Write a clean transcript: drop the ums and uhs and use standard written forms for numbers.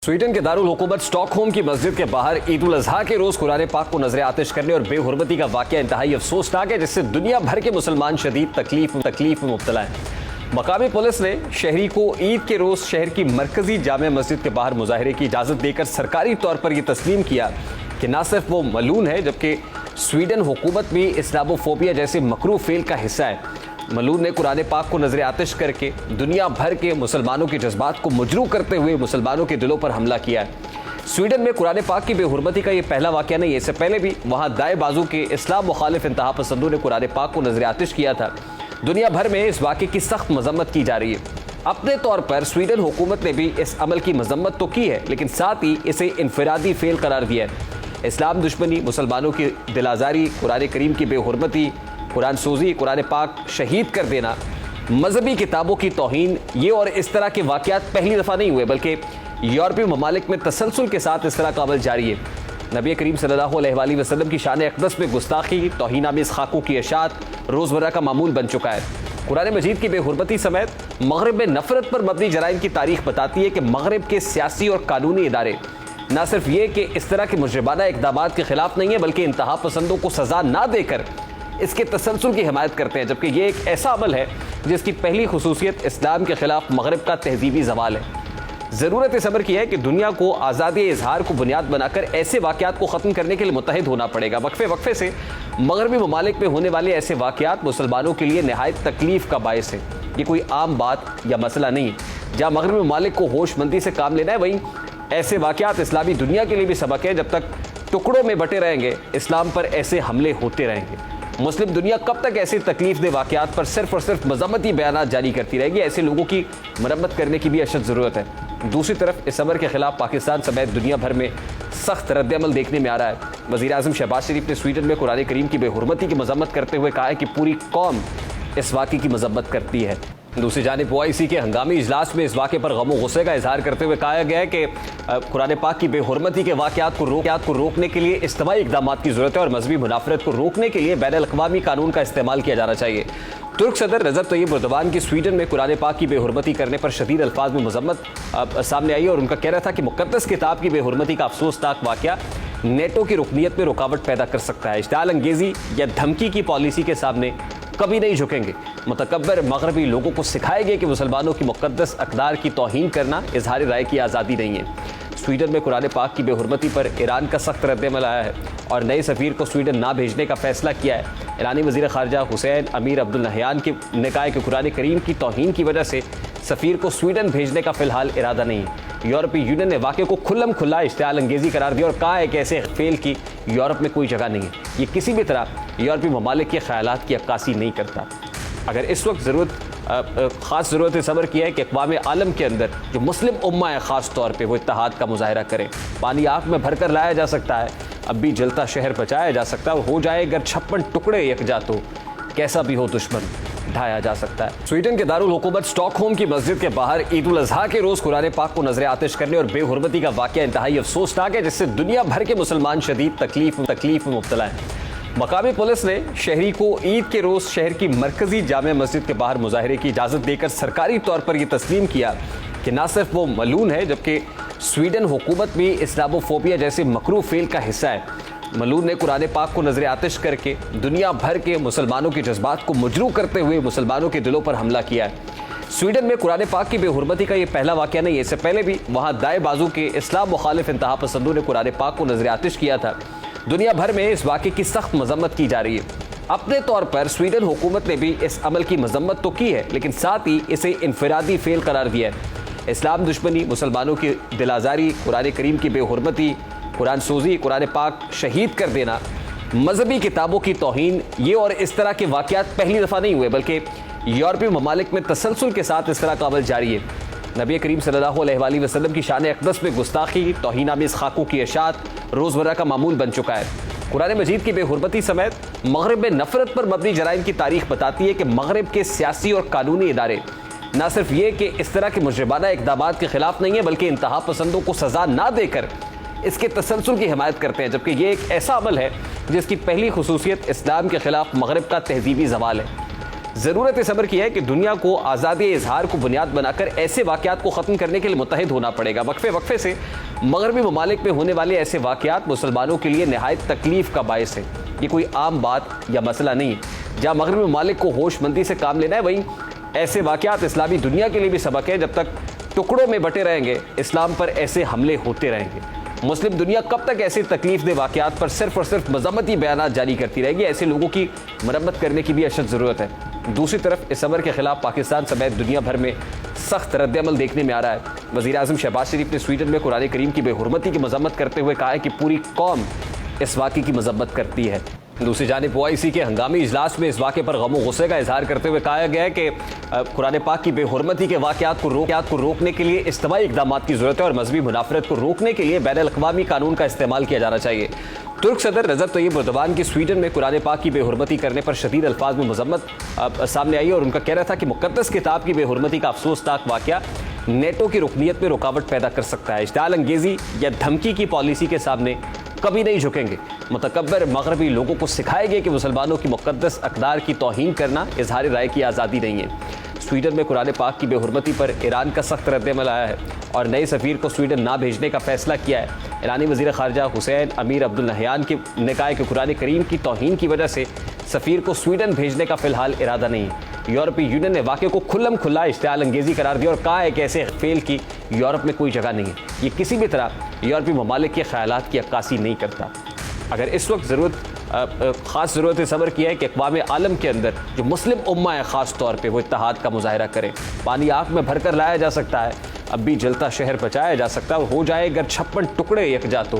Sweden के दारुल हुकूमत Stockholm की मस्जिद के बाहर ईद उल अजहा के रोज कुरान पाक को नजर आतिश करने और बेहुरमती का वाकया इंतहाई अफसोसनाक है, जिससे दुनिया भर के मुसलमान शदीद तकलीफ में मुब्तला है। मकामी पुलिस ने शहरी को ईद के रोज शहर की मरकजी जामे मस्जिद के बाहर मुजाहरे की इजाज़त देकर सरकारी तौर पर यह तस्लीम किया कि न सिर्फ वो मलून है बल्कि स्वीडन हुकूमत भी इस्लामोफोबिया जैसे मकरूह फेल का हिस्सा है। मलून ने कुरान पाक को नजर आतिश करके दुनिया भर के मुसलमानों के जज्बात को मजरू करते हुए मुसलमानों के दिलों पर हमला किया है। स्वीडन में कुरान पाक की बेहुरमती का ये पहला वाकया नहीं है, इससे पहले भी वहाँ दाएं बाजू के इस्लाम मुखालिफ इंतहा पसंदों ने कुरान पाक को नजर आतिश किया था। दुनिया भर में इस वाक़े की सख्त मजम्मत की जा रही है। अपने तौर पर स्वीडन हुकूमत ने भी इस अमल की मजम्मत तो की है, लेकिन साथ ही इसे इनफरादी फेल करार दिया है। इस्लाम दुश्मनी, मुसलमानों की दिलाजारी, कुरान करीम की बेहुरमती, कुरान सोजी, कुरान पाक शहीद कर देना, मजहबी किताबों की तौहीन, ये और इस तरह के वाक़यात पहली दफ़ा नहीं हुए, बल्कि यूरोपीय ममालिक में तसलसल के साथ इस तरह का अमल जारी है। नबी करीम सल्लल्लाहु अलैहि वसल्लम की शान अक़दस में गुस्ताखी, तौहीन आमेज़ खाकों की अशात रोज़मर्रा का मामूल बन चुका है। कुरान मजीद की बेहुरमती समेत मगरब में नफरत पर मबनी जराइम की तारीख बताती है कि मगरब के सियासी और कानूनी इदारे न सिर्फ ये कि इस तरह के मुजरिमाना इक़दामात के खिलाफ नहीं है, बल्कि इंतहा पसंदों को सज़ा ना देकर इसके तसलसल की हिमायत करते हैं, जबकि ये एक ऐसा अमल है जिसकी पहली खुसूसियत इस्लाम के खिलाफ मगरब का तहजीबी जवाल है। ज़रूरत इस अमर की है कि दुनिया को आज़ादी इजहार को बुनियाद बनाकर ऐसे वाक़यात को ख़त्म करने के लिए मुत्तहिद होना पड़ेगा। वक्फे से मगरबी ममालिक में होने वाले ऐसे वाक़यात मुसलमानों के लिए नहायत तकलीफ़ का बायस है। ये कोई आम बात या मसला नहीं। जहाँ मगरबी ममालिक को होशमंदी से काम लेना है, वहीं ऐसे वाक़यात इस्लामी दुनिया के लिए भी सबक है। जब तक टुकड़ों में बटे रहेंगे, इस्लाम पर ऐसे हमले होते रहेंगे। मुस्लिम दुनिया कब तक ऐसे तकलीफ दे वाक़यात पर सिर्फ और सिर्फ मज़म्मती बयानात जारी करती रहेगी? ऐसे लोगों की मरम्मत करने की भी अशद ज़रूरत है। दूसरी तरफ इस अमर के खिलाफ पाकिस्तान समेत दुनिया भर में सख्त रद्द-ए-अमल देखने में आ रहा है। वज़ीर आज़म शहबाज शरीफ ने स्वीडन में कुरान करीम की बेहुरमती की मज़म्मत करते हुए कहा है कि पूरी कौम इस वाक़े की मज़म्मत करती है। दूसरी जानिब OIC के हंगामी इजलास में इस वाक़े पर गम गुस्से का इजहार करते हुए कहा गया है कि कुरान पाक की बेहुरमती के वाक़यात को रोकने के लिए इज्तिमाई इक़दामात की ज़रूरत है और मजहबी मुनाफरत को रोकने के लिए बैनुल अक़वामी कानून का इस्तेमाल किया जाना चाहिए। तुर्क सदर रजब तय्यब एर्दोगान की स्वीडन में कुरान पाक की बेहुरमती करने पर शदीद अल्फाज में मजम्मत सामने आई और उनका कहना था कि मुक़द्दस किताब की बेहुरमती का अफसोसनाक वाक़या नेटो की रुकनीत में रुकावट पैदा कर सकता है। इश्तिआल अंगेज़ी या धमकी की पॉलिसी के सामने कभी नहीं झुकेंगे। मुतकब्बर मगरबी लोगों को सिखाएंगे कि मुसलमानों की मुक़द्दस अक़दार की तौहीन करना इजहार राय की आज़ादी नहीं है। स्वीडन में कुरान पाक की बेहुरमती पर ईरान का सख्त रद्द-ए-अमल आया है और नए सफ़ीर को स्वीडन ना भेजने का फैसला किया है। ईरानी वज़ीर ख़ारजा हुसैन अमीर अब्दुल नहयान ने कहा कि कुरान करीम की तौहीन की वजह से सफ़ीर को स्वीडन भेजने का फ़िलहाल इरादा नहीं है। यूरोपीय यूनियन ने वाक़े को खुल्लम खुल्ला इश्तिआल अंगेज़ी करार दिया और कहा है कि ऐसे फेल की यूरोप में कोई जगह नहीं है। ये किसी भी तरह यूरोपीय ममालिक के ख़यालात की अक्कासी नहीं करता। अगर इस वक्त ख़ास ज़रूरत इस अमर की है कि अक़वाम आलम के अंदर जो मुस्लिम उम्मा है, ख़ास तौर पे वो इत्तेहाद का मुज़ाहरा करें। पानी आँख में भर कर लाया जा सकता है, अब भी जलता शहर बचाया जा सकता है और हो जाए अगर 56 टुकड़े यकजा तो कैसा भी हो दुश्मन ढाया जा सकता है। स्वीडन के दारुल हुकूमत स्टॉकहोम की मस्जिद के बाहर ईद उल अजहा के रोज़ कुरान पाक को नजर आतिश करने और बेहुरमती का वाकया इंतहाई अफसोसनाक है, जिससे दुनिया भर के मुसलमान शदीद तकलीफ में मुब्तला है। मकामी पुलिस ने शहरी को ईद के रोज़ शहर की मरकजी जामे मस्जिद के बाहर मुजाहरे की इजाज़त देकर सरकारी तौर पर यह तस्लीम किया कि न सिर्फ वो मलून है बल्कि स्वीडन हुकूमत भी इस्लामोफोबिया जैसे मकरूह फेल का हिस्सा है। मलून ने कुरान पाक को नजर आतिश करके दुनिया भर के मुसलमानों के जज्बात को मजरू करते हुए मुसलमानों के दिलों पर हमला किया है। स्वीडन में कुरान पाक की बेहुरमती का ये पहला वाक़या नहीं है, इससे पहले भी वहाँ दाएं बाजू के इस्लाम मुखालिफ इंतहा पसंदों ने कुरान पाक को नजर आतिश किया था। दुनिया भर में इस वाक़े की सख्त मजम्मत की जा रही है। अपने तौर पर स्वीडन हुकूमत ने भी इस अमल की मजम्मत तो की है, लेकिन साथ ही इसे इनफरादी फेल करार दिया है। इस्लाम दुश्मनी, मुसलमानों की दिलाजारी, कुरान करीम की बेहुरमती, कुरान सोजी, कुरान पाक शहीद कर देना, मजहबी किताबों की तौहीन, ये और इस तरह के वाक़यात पहली दफ़ा नहीं हुए, बल्कि यूरोपीय ममालिक में तसलसल के साथ इस तरह का अमल जारी है। नबी करीम सल्लल्लाहु अलैहि वसल्लम की शान अक़दस में गुस्ताखी, तौहीन आमेज़ खाकों की अशात रोज़मर्रा का मामूल बन चुका है। कुरान मजीद की बेहुरमती समेत मगरब में नफरत पर मबनी जराइम की तारीख बताती है कि मगरब के सियासी और कानूनी इदारे न सिर्फ ये कि इस तरह के मुजरिमाना इक़दामात के खिलाफ नहीं है, बल्कि इंतहा पसंदों को सज़ा ना देकर इसके तसलसल की हिमायत करते हैं, जबकि ये एक ऐसा अमल है जिसकी पहली खुसूसियत इस्लाम के खिलाफ मगरब का तहजीबी जवाल है। ضرورت اس امر کی ہے کہ دنیا کو آزادی اظہار کو بنیاد بنا کر ایسے واقعات کو ختم کرنے کے لیے متحد ہونا پڑے گا۔ وقفے سے مغربی ممالک میں ہونے والے ایسے واقعات مسلمانوں کے لیے نہایت تکلیف کا باعث ہے۔ یہ کوئی عام بات یا مسئلہ نہیں ہے۔ جہاں مغربی ممالک کو ہوش مندی سے کام لینا ہے، وہیں ایسے واقعات اسلامی دنیا کے لیے بھی سبق ہے۔ جب تک ٹکڑوں میں بٹے رہیں گے، اسلام پر ایسے حملے ہوتے رہیں گے۔ مسلم دنیا کب تک ایسے تکلیف دہ واقعات پر صرف اور صرف مذمتی بیانات جاری کرتی رہے گی؟ ایسے لوگوں کی مرمت کرنے کی بھی اشد ضرورت ہے۔ دوسری طرف اس امر کے خلاف پاکستان سمیت دنیا بھر میں سخت رد عمل دیکھنے میں آ رہا ہے۔ وزیر اعظم شہباز شریف نے سویڈن میں قرآن کریم کی بے حرمتی کی مذمت کرتے ہوئے کہا ہے کہ پوری قوم اس واقعے کی مذمت کرتی ہے۔ دوسری جانب OIC کے ہنگامی اجلاس میں اس واقعے پر غم و غصے کا اظہار کرتے ہوئے کہا گیا ہے کہ قرآن پاک کی بے حرمتی کے واقعات کو روکنے کے لیے اجتماعی اقدامات کی ضرورت ہے اور مذہبی منافرت کو روکنے کے لیے بین الاقوامی قانون کا استعمال کیا جانا چاہیے۔ ترک صدر رجب طیب اردوان کی سویڈن میں قرآن پاک کی بے حرمتی کرنے پر شدید الفاظ میں مذمت سامنے آئی اور ان کا کہنا تھا کہ مقدس کتاب کی بے حرمتی کا افسوسناک واقعہ نیٹو کی رکنیت میں رکاوٹ پیدا کر سکتا ہے۔ اشتعال انگیزی یا دھمکی کی پالیسی کے سامنے کبھی نہیں جھکیں گے۔ متکبر مغربی لوگوں کو سکھائے گئے کہ مسلمانوں کی مقدس اقدار کی توہین کرنا اظہار رائے کی آزادی نہیں ہے۔ سویڈن میں قرآن پاک کی بے حرمتی پر ایران کا سخت رد عمل آیا ہے اور نئے سفیر کو سویڈن نہ بھیجنے کا فیصلہ کیا ہے۔ ایرانی وزیر خارجہ حسین امیر عبد النہیان نے کہا کہ قرآن کریم کی توہین کی وجہ سے سفیر کو سویڈن بھیجنے کا فی الحال ارادہ نہیں ہے۔ یورپی یونین نے واقعے کو کھلم کھلا اشتعال انگیزی قرار دیا اور کہا ہے کہ ایسے فعل کی یورپ میں کوئی جگہ نہیں ہے۔ یہ کسی بھی طرح یورپی ممالک کے خیالات کی عکاسی نہیں کرتا۔ اگر اس وقت خاص ضرورت اس امر کی ہے کہ اقوام عالم کے اندر جو مسلم امہ ہے خاص طور پہ وہ اتحاد کا مظاہرہ کرے۔ پانی آنکھ میں بھر کر لایا جا سکتا ہے، اب بھی جلتا شہر بچایا جا سکتا ہے اور ہو جائے اگر 56 ٹکڑے یکجا تو